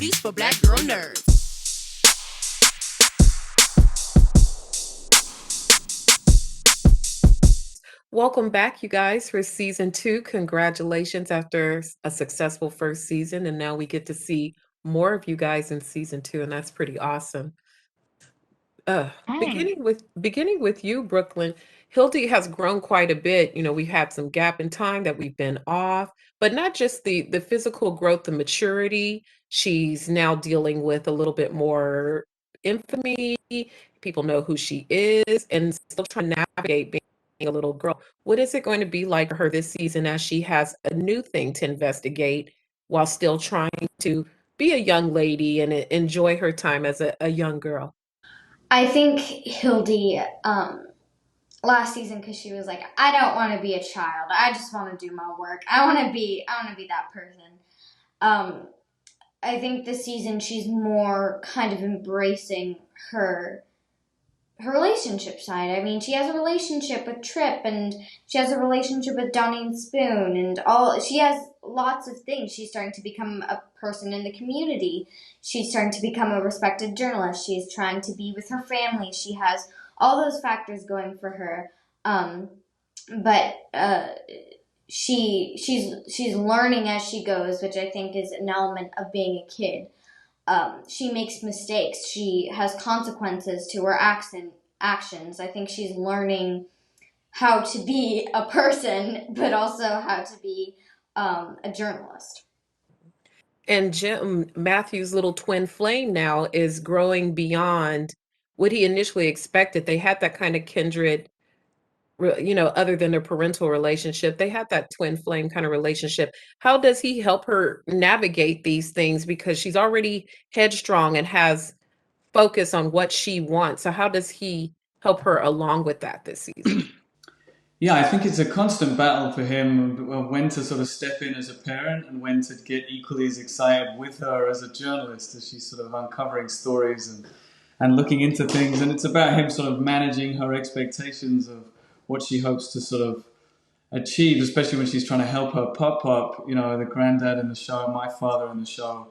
booties for black girl nerds. Welcome back, you guys, for season 2. Congratulations after a successful first season, and now we get to see more of you guys in season 2, and that's pretty awesome. Hey. Beginning with you, Brooklyn. Hilde has grown quite a bit. You know, we've had some gap in time that we've been off, but not just the physical growth, the maturity. She's now dealing with a little bit more infamy. People know who she is, and still trying to navigate being a little girl. What is it going to be like for her this season as she has a new thing to investigate while still trying to be a young lady and enjoy her time as a young girl? I think Hildy last season because she was like, I don't want to be a child. I just want to do my work. I want to be that person. Um, I think this season she's more kind of embracing her her relationship side. I mean, she has a relationship with Trip, and she has a relationship with Donnie and Spoon, and all. She has lots of things. She's starting to become a person in the community. She's starting to become a respected journalist. She's trying to be with her family. She has all those factors going for her. But she's learning as she goes, which I think is an element of being a kid. She makes mistakes. She has consequences to her actions. I think she's learning how to be a person, but also how to be a journalist. And Jim Matthew's little twin flame now is growing beyond what he initially expected. They had that kind of kindred, other than their parental relationship, they had that twin flame kind of relationship. How does he help her navigate these things? Because she's already headstrong and has focus on what she wants. So how does he help her along with that this season? Yeah, I think it's a constant battle for him when to sort of step in as a parent and when to get equally as excited with her as a journalist as she's sort of uncovering stories and looking into things. And it's about him sort of managing her expectations of what she hopes to sort of achieve, especially when she's trying to help her pop, the granddad in the show, my father in the show.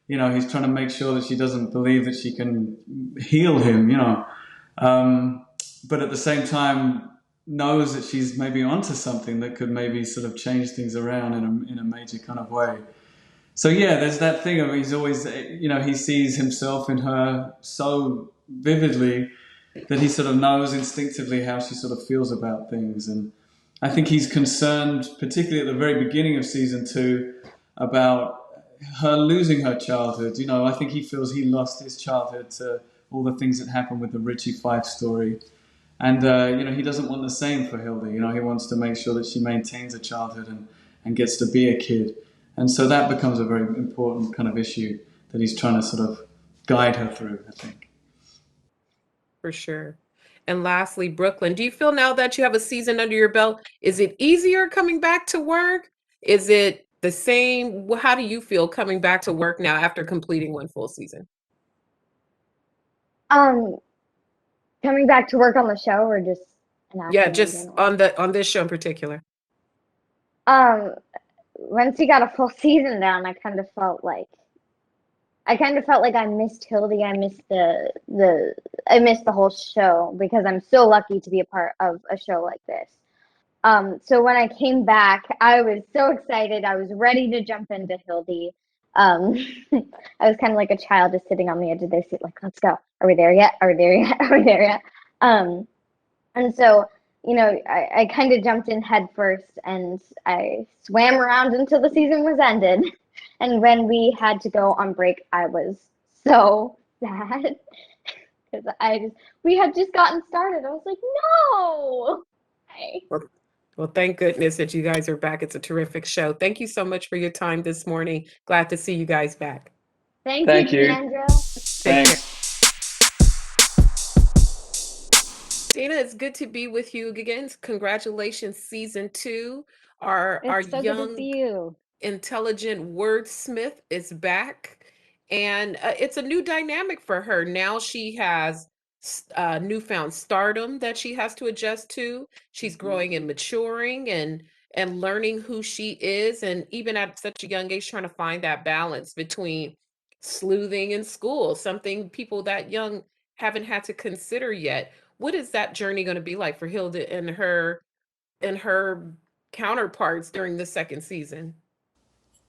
He's trying to make sure that she doesn't believe that she can heal him. But at the same time, knows that she's maybe onto something that could maybe sort of change things around in a major kind of way. So yeah, there's that thing of he's always, he sees himself in her so vividly that he sort of knows instinctively how she sort of feels about things. And I think he's concerned, particularly at the very beginning of season 2, about her losing her childhood. I think he feels he lost his childhood to all the things that happened with the Richie Fife story. And, he doesn't want the same for Hilde. He wants to make sure that she maintains a childhood and gets to be a kid. And so that becomes a very important kind of issue that he's trying to sort of guide her through, I think. For sure. And lastly, Brooklyn, do you feel now that you have a season under your belt, is it easier coming back to work? Is it the same? How do you feel coming back to work now after completing one full season? Um, Coming back to work on the show or just an Yeah, actor in just general? on this show in particular. Um, Once we got a full season down, I kind of felt like I missed Hildy. I missed the whole show because I'm so lucky to be a part of a show like this. So when I came back, I was so excited. I was ready to jump into Hildy. Um, I was kind of like a child just sitting on the edge of their seat, like, let's go. Are we there yet? Are we there yet? Are we there yet? Um, And so, I kind of jumped in head first and I swam around until the season was ended. And when we had to go on break, I was so sad because we had just gotten started. I was like, no. Hey. Well, well, thank goodness that you guys are back. It's a terrific show. Thank you so much for your time this morning. Glad to see you guys back. Thank you, Thank you. Jeandra. Take care. Thanks. Dana, it's good to be with you again. Congratulations, season 2. Our It's so good to young, see you. intelligent wordsmith is back, and it's a new dynamic for her. Now she has newfound stardom that she has to adjust to. She's growing and maturing and learning who she is, and even at such a young age, trying to find that balance between sleuthing in school, something people that young haven't had to consider yet. What is that journey going to be like for Hilde and her counterparts during the second season?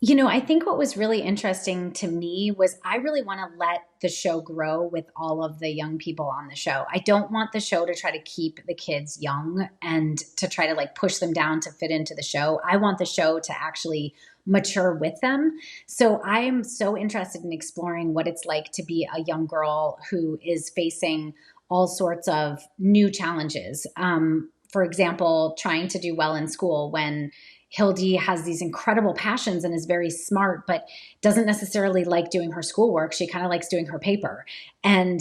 I think what was really interesting to me was I really want to let the show grow with all of the young people on the show. I don't want the show to try to keep the kids young and to try to like push them down to fit into the show. I want the show to actually mature with them. So I am so interested in exploring what it's like to be a young girl who is facing all sorts of new challenges. For example, trying to do well in school when Hilde has these incredible passions and is very smart, but doesn't necessarily like doing her schoolwork. She kind of likes doing her paper. And,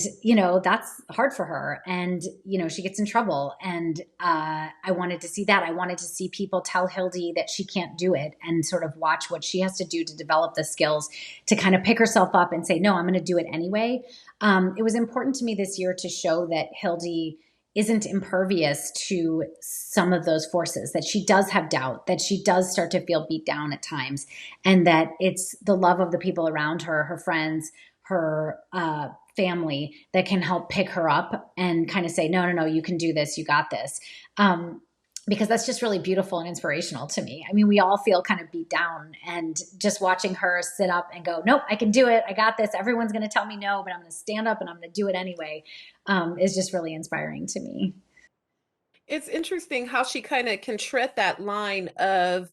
that's hard for her. And, she gets in trouble. And I wanted to see that. I wanted to see people tell Hilde that she can't do it and sort of watch what she has to do to develop the skills to kind of pick herself up and say, no, I'm going to do it anyway. It was important to me this year to show that Hilde isn't impervious to some of those forces, that she does have doubt, that she does start to feel beat down at times, and that it's the love of the people around her, her friends, her family, that can help pick her up and kind of say, no, you can do this, you got this. Because that's just really beautiful and inspirational to me. I mean, we all feel kind of beat down, and just watching her sit up and go, nope, I can do it. I got this. Everyone's going to tell me no, but I'm going to stand up and I'm going to do it anyway, is just really inspiring to me. It's interesting how she kind of can tread that line of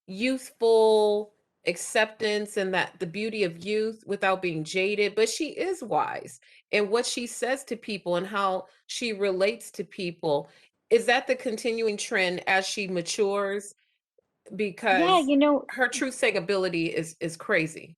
youthful acceptance and that the beauty of youth without being jaded, but she is wise in what she says to people and how she relates to people. Is that the continuing trend as she matures? Yeah, Because her truth saying ability is crazy.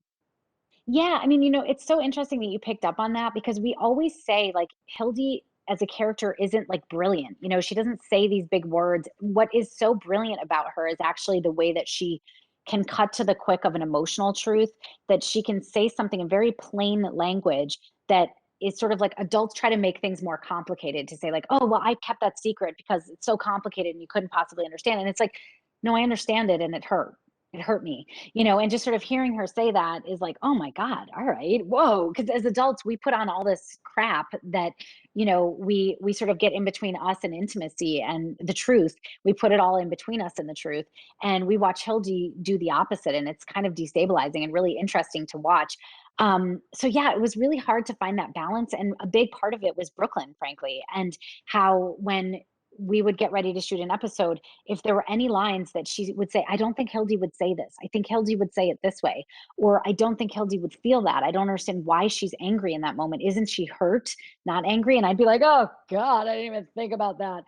Yeah, I mean, it's so interesting that you picked up on that because we always say like Hilde as a character isn't like brilliant. She doesn't say these big words. What is so brilliant about her is actually the way that she can cut to the quick of an emotional truth, that she can say something in very plain language that is sort of like adults try to make things more complicated to say like, oh, well, I kept that secret because it's so complicated and you couldn't possibly understand. And it's like, no, I understand it and it hurt. It hurt me, and just sort of hearing her say that is like, oh my God, all right, whoa. Because as adults, we put on all this crap that, we sort of get in between us and intimacy and the truth. We put it all in between us and the truth. And we watch Hilde do the opposite. And it's kind of destabilizing and really interesting to watch. So yeah, it was really hard to find that balance. And a big part of it was Brooklyn, frankly, and how when we would get ready to shoot an episode, if there were any lines that she would say, I don't think Hilde would say this. I think Hilde would say it this way. Or I don't think Hilde would feel that. I don't understand why she's angry in that moment. Isn't she hurt, not angry? And I'd be like, oh God, I didn't even think about that.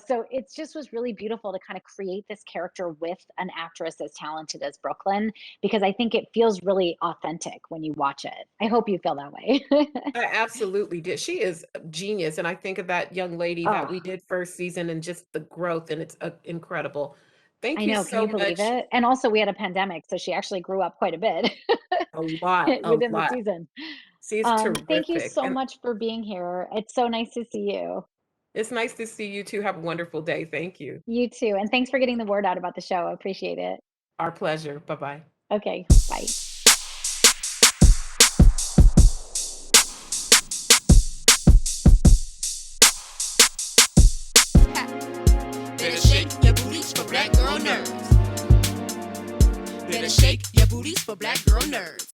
So it just was really beautiful to kind of create this character with an actress as talented as Brooklyn, because I think it feels really authentic when you watch it. I hope you feel that way. I absolutely did. She is a genius. And I think of that young lady that Oh, we did first season and just the growth, and it's incredible. Thank I you know. Can so you believe much. it? And also, we had a pandemic, so she actually grew up quite a bit A lot, a within the lot. season. She's Thank you terrific. so And much for being here. It's so nice to see you. it's nice to see you too. Have a wonderful day. Thank you. You too. And thanks for getting the word out about the show. I appreciate it. Our pleasure. Bye bye. Okay. Bye. Better shake your booties for black girl nerves. Better shake your booties for black girl nerves.